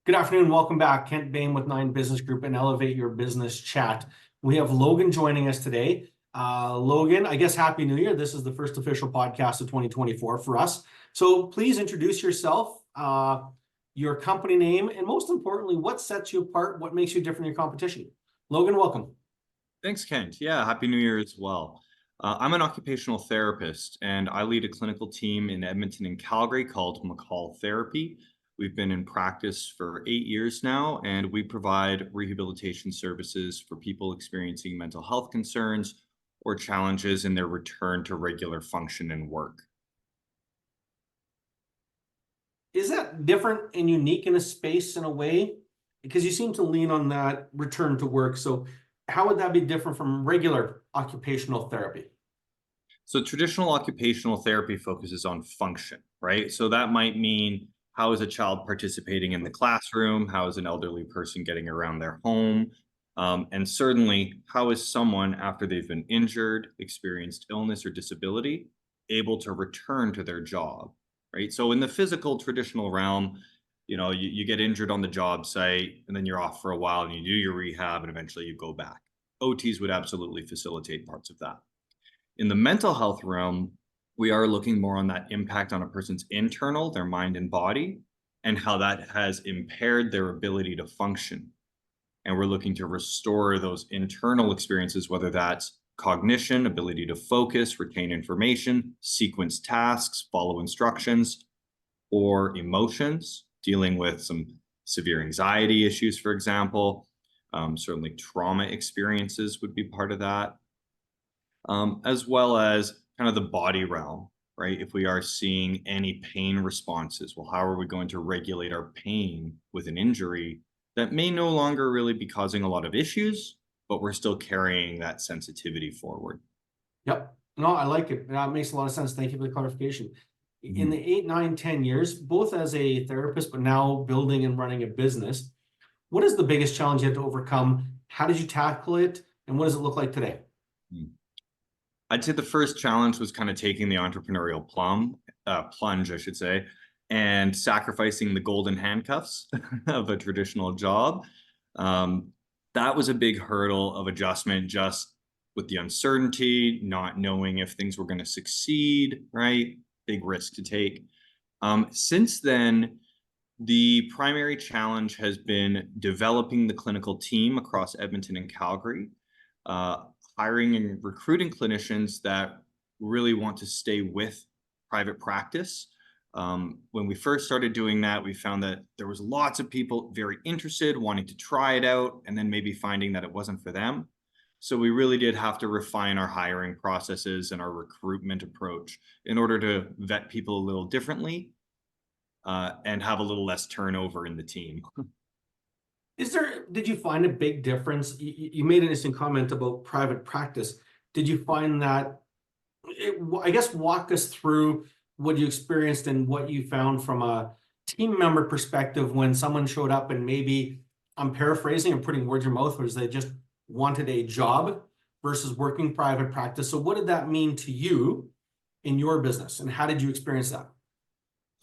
Good afternoon. Welcome back. Kent Bain with Nine Business Group and Elevate Your Business Chat. We have Logan joining us today. Logan, I guess Happy New Year. This is the first official podcast of 2024 for us. So please introduce yourself, your company name, and most importantly, what sets you apart, what makes you different than your competition. Logan, welcome. Thanks, Kent. Yeah, Happy New Year as well. I'm an occupational therapist, and I lead a clinical team in Edmonton and Calgary called MColl Therapy. We've been in practice for 8 years now, and we provide rehabilitation services for people experiencing mental health concerns or challenges in their return to regular function and work. Is that different and unique in a space in a way? Because you seem to lean on that return to work. So how would that be different from regular occupational therapy? So traditional occupational therapy focuses on function, right? So that might mean how is a child participating in the classroom? How is an elderly person getting around their home? And certainly, how is someone, after they've been injured, experienced illness or disability, able to return to their job, right? So in the physical traditional realm, you get injured on the job site and then you're off for a while and you do your rehab and eventually you go back. OTs would absolutely facilitate parts of that. In the mental health realm, we are looking more on that impact on a person's internal, their mind and body, and how that has impaired their ability to function. And we're looking to restore those internal experiences, whether that's cognition, ability to focus, retain information, sequence tasks, follow instructions, or emotions, dealing with some severe anxiety issues, for example. Certainly trauma experiences would be part of that, as well as kind of the body realm, right? If we are seeing any pain responses, well, how are we going to regulate our pain with an injury that may no longer really be causing a lot of issues, but we're still carrying that sensitivity forward? Yep. No, I like it. That makes a lot of sense. Thank you for the clarification. In Mhm. the 8, 9, 10 years, both as a therapist, but now building and running a business, what is the biggest challenge you had to overcome? How did you tackle it? And what does it look like today? Mm. I'd say the first challenge was kind of taking the entrepreneurial plunge, I should say, and sacrificing the golden handcuffs of a traditional job. Um, that was a big hurdle of adjustment, just with the uncertainty, not knowing if things were going to succeed, right? Big risk to take. Since then, the primary challenge has been developing the clinical team across Edmonton and Calgary, uh, hiring and recruiting clinicians that really want to stay with private practice. When we first started doing that, we found that there was lots of people very interested, wanting to try it out, and then maybe finding that it wasn't for them. So we really did have to refine our hiring processes and our recruitment approach in order to vet people a little differently, and have a little less turnover in the team. Did you find a big difference? You made an interesting comment about private practice. Did you find that, I guess, walk us through what you experienced and what you found from a team member perspective when someone showed up and maybe, I'm paraphrasing and putting words in your mouth, was they just wanted a job versus working private practice. So what did that mean to you in your business and how did you experience that?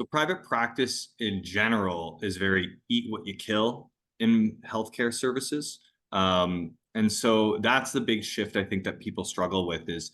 So private practice in general is very eat what you kill in healthcare services. And so that's the big shift I think that people struggle with is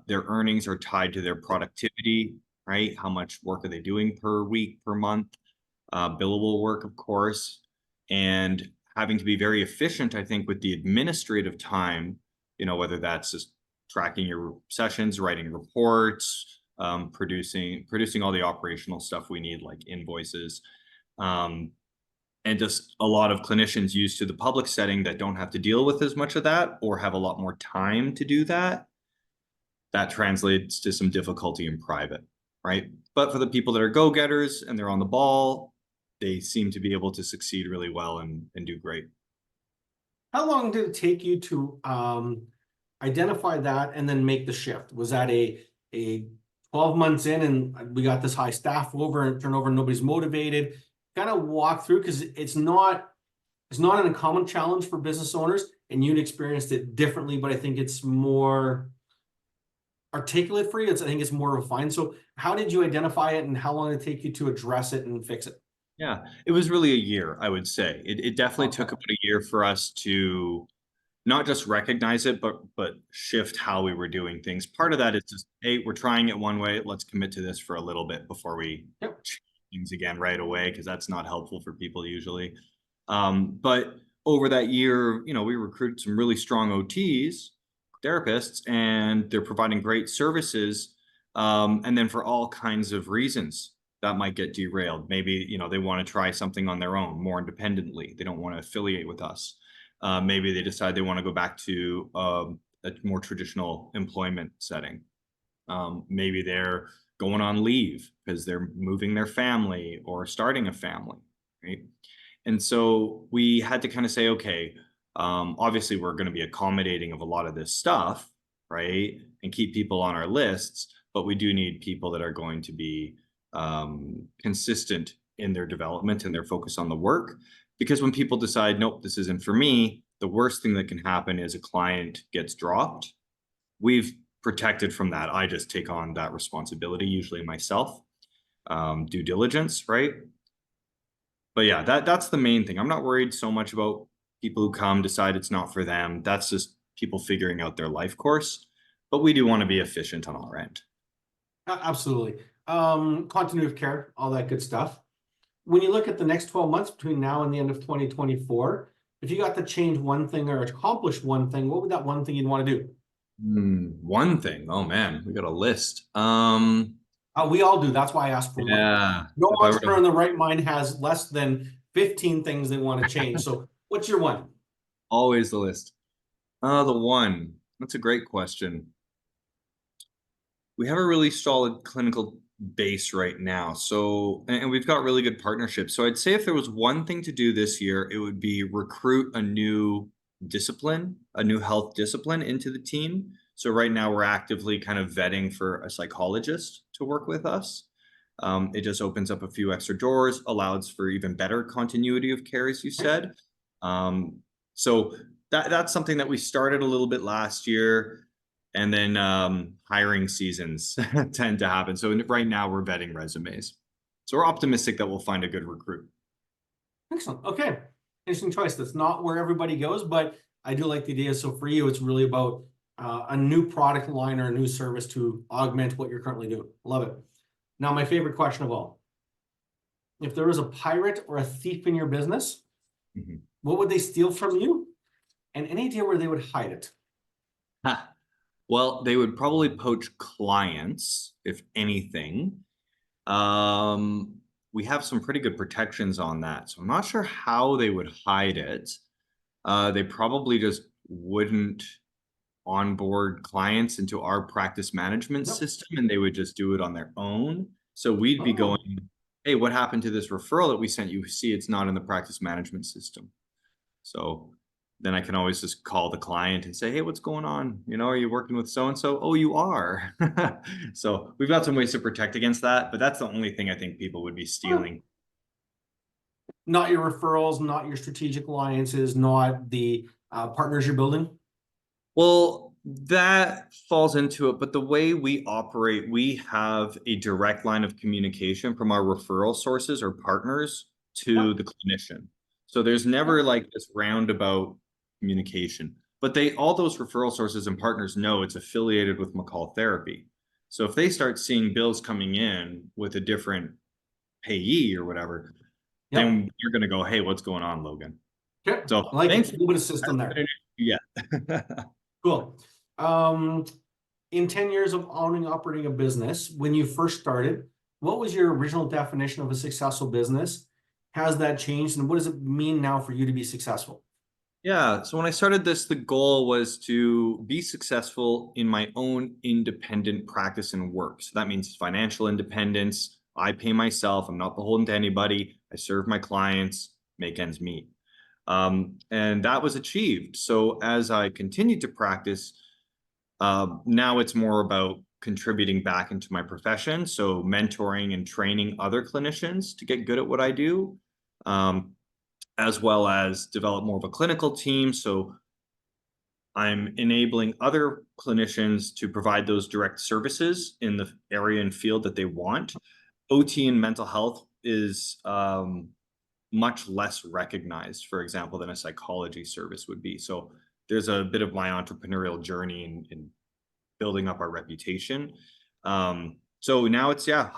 their earnings are tied to their productivity, right? How much work are they doing per week, per month? Billable work, of course, and having to be very efficient, I think, with the administrative time, whether that's just tracking your sessions, writing reports, producing all the operational stuff we need, like invoices, and just a lot of clinicians used to the public setting that don't have to deal with as much of that or have a lot more time to do that. That translates to some difficulty in private, right? But for the people that are go-getters and they're on the ball, they seem to be able to succeed really well and do great. How long did it take you to identify that and then make the shift? Was that a 12 months in and we got this high staff over and turnover and nobody's motivated? Kind of walk through because it's not an uncommon challenge for business owners, and you'd experienced it differently, but I think it's more articulate for you. I think it's more refined. So how did you identify it and how long did it take you to address it and fix it? Yeah, it was really a year, I would say. It definitely Okay. took about a year for us to not just recognize it, but shift how we were doing things. Part of that is just, hey, we're trying it one way. Let's commit to this for a little bit before we Yep. change things again right away, because that's not helpful for people usually. But over that year, we recruited some really strong OTs, therapists, and they're providing great services. And then for all kinds of reasons that might get derailed. Maybe, they want to try something on their own more independently. They don't want to affiliate with us. Maybe they decide they want to go back to a more traditional employment setting. Maybe they're going on leave because they're moving their family or starting a family, right? And so we had to kind of say, okay, obviously we're going to be accommodating of a lot of this stuff, right? And keep people on our lists, but we do need people that are going to be consistent in their development and their focus on the work. Because when people decide, nope, this isn't for me, the worst thing that can happen is a client gets dropped. We've protected from that. I just take on that responsibility, usually myself. Due diligence, right? But yeah, that's the main thing. I'm not worried so much about people who come, decide it's not for them. That's just people figuring out their life course. But we do want to be efficient on our end. Absolutely. Continuity of care, all that good stuff. When you look at the next 12 months between now and the end of 2024, if you got to change one thing or accomplish one thing, what would that one thing you'd want to do? One thing. Oh man, we got a list. We all do. That's why I asked for one. Yeah. No If I were entrepreneur to in the right mind has less than 15 things they want to change. So what's your one? always the list. The one. That's a great question. We have a really solid clinical base right now. So, and we've got really good partnerships. So I'd say if there was one thing to do this year, it would be recruit a new discipline, a new health discipline into the team. So right now we're actively kind of vetting for a psychologist to work with us. It just opens up a few extra doors, allows for even better continuity of care, as you said. So that's something that we started a little bit last year, and then hiring seasons tend to happen. So right now we're vetting resumes. So we're optimistic that we'll find a good recruit. Excellent. Okay. Interesting choice. That's not where everybody goes, but I do like the idea. So for you, it's really about a new product line or a new service to augment what you're currently doing. Love it. Now, my favorite question of all. If there was a pirate or a thief in your business, what would they steal from you? And any idea where they would hide it? Well, they would probably poach clients, if anything. We have some pretty good protections on that, so I'm not sure how they would hide it. They probably just wouldn't onboard clients into our practice management Nope. system, and they would just do it on their own. So we'd be Oh, going, hey, what happened to this referral that we sent you? See, it's not in the practice management system. So then I can always just call the client and say, hey, what's going on? Are you working with so and so? Oh, you are. So we've got some ways to protect against that, but that's the only thing I think people would be stealing. not your referrals, not your strategic alliances, not the partners you're building. Well, that falls into it, but the way we operate, we have a direct line of communication from our referral sources or partners to Yep. the clinician. So there's never like this roundabout communication, but all those referral sources and partners know it's affiliated with MColl Therapy. So if they start seeing bills coming in with a different payee or whatever, Yep. then you're going to go, hey, what's going on, Logan? Okay. So I like it. thanks. A little bit of system there. Yeah. Cool. In 10 years of owning, operating a business, when you first started, what was your original definition of a successful business? Has that changed? And what does it mean now for you to be successful? Yeah. So when I started this, the goal was to be successful in my own independent practice and work. So that means financial independence. I pay myself. I'm not beholden to anybody. I serve my clients, make ends meet. And that was achieved. So as I continued to practice, now it's more about contributing back into my profession. So mentoring and training other clinicians to get good at what I do. As well as develop more of a clinical team. So I'm enabling other clinicians to provide those direct services in the area and field that they want. OT and mental health is much less recognized, for example, than a psychology service would be. So there's a bit of my entrepreneurial journey in building up our reputation. So now it's, yeah,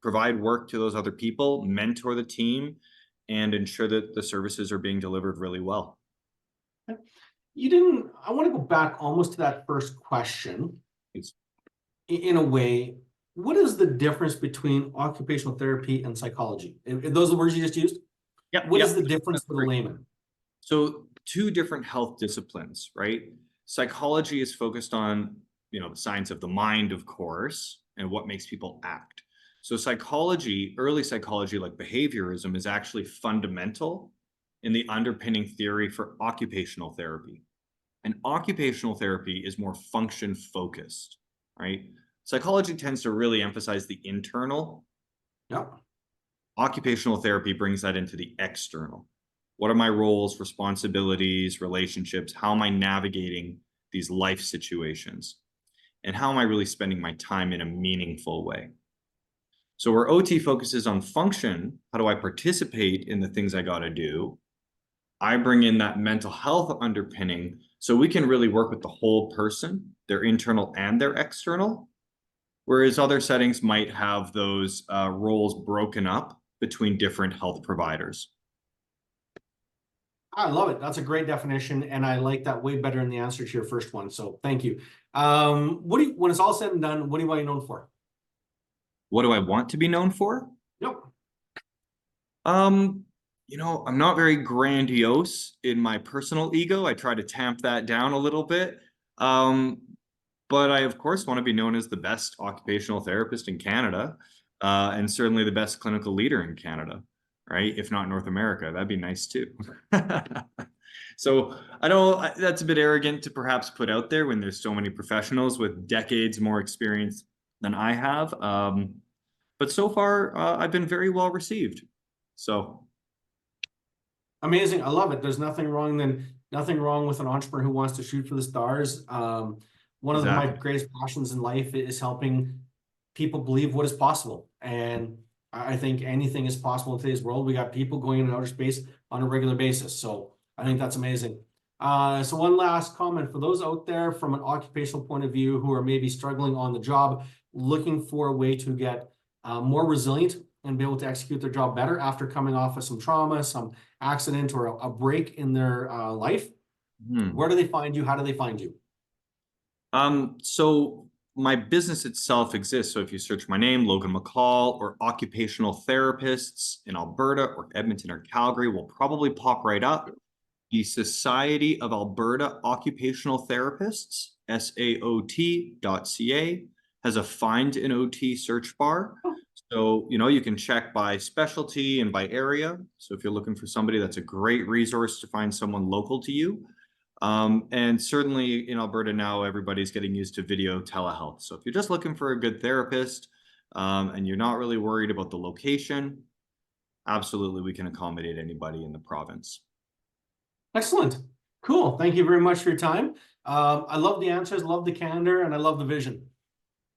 provide work to those other people, mentor the team, and ensure that the services are being delivered really well. I want to go back almost to that first question. It's, In a way, what is the difference between occupational therapy and psychology? Are those the words you just used? yeah, What yeah. is the difference for the layman? So two different health disciplines, right? Psychology is focused on, the science of the mind, of course, and what makes people act. So psychology, early psychology like behaviorism, is actually fundamental in the underpinning theory for occupational therapy. And occupational therapy is more function focused, right? Psychology tends to really emphasize the internal. Yeah. Occupational therapy brings that into the external. What are my roles, responsibilities, relationships? How am I navigating these life situations? And how am I really spending my time in a meaningful way? So where OT focuses on function, how do I participate in the things I got to do? I bring in that mental health underpinning so we can really work with the whole person, their internal and their external. Whereas other settings might have those roles broken up between different health providers. I love it. That's a great definition, and I like that way better in the answer to your first one. So thank you. When it's all said and done, what do you want to be known for? What do I want to be known for? Yep. I'm not very grandiose in my personal ego. I try to tamp that down a little bit. But I, of course, want to be known as the best occupational therapist in Canada, and certainly the best clinical leader in Canada, right? If not North America, that'd be nice too. So I know that's a bit arrogant to perhaps put out there when there's so many professionals with decades more experience than I have. But so far, I've been very well received. So Amazing. I love it. There's nothing wrong with an entrepreneur who wants to shoot for the stars. One of my exactly. greatest passions in life is helping people believe what is possible. And I think anything is possible in today's world. We got people going into outer space on a regular basis. So I think that's amazing. So one last comment for those out there from an occupational point of view who are maybe struggling on the job, looking for a way to get more resilient and be able to execute their job better after coming off of some trauma, some accident, or a break in their life. Where do they find you? How do they find you? So my business itself exists. So if you search my name, Logan MColl, or occupational therapists in Alberta or Edmonton or Calgary will probably pop right up. The Society of Alberta Occupational Therapists, SAOT.ca, has a find an OT search bar. So, you can check by specialty and by area. So if you're looking for somebody, that's a great resource to find someone local to you. And certainly in Alberta now, everybody's getting used to video telehealth. So if you're just looking for a good therapist, and you're not really worried about the location, absolutely, we can accommodate anybody in the province. Excellent. Cool. Thank you very much for your time. I love the answers, love the candor, and I love the vision.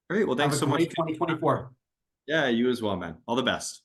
Great. Well, thanks so much. Have a great 2024. Yeah, you as well, man. All the best.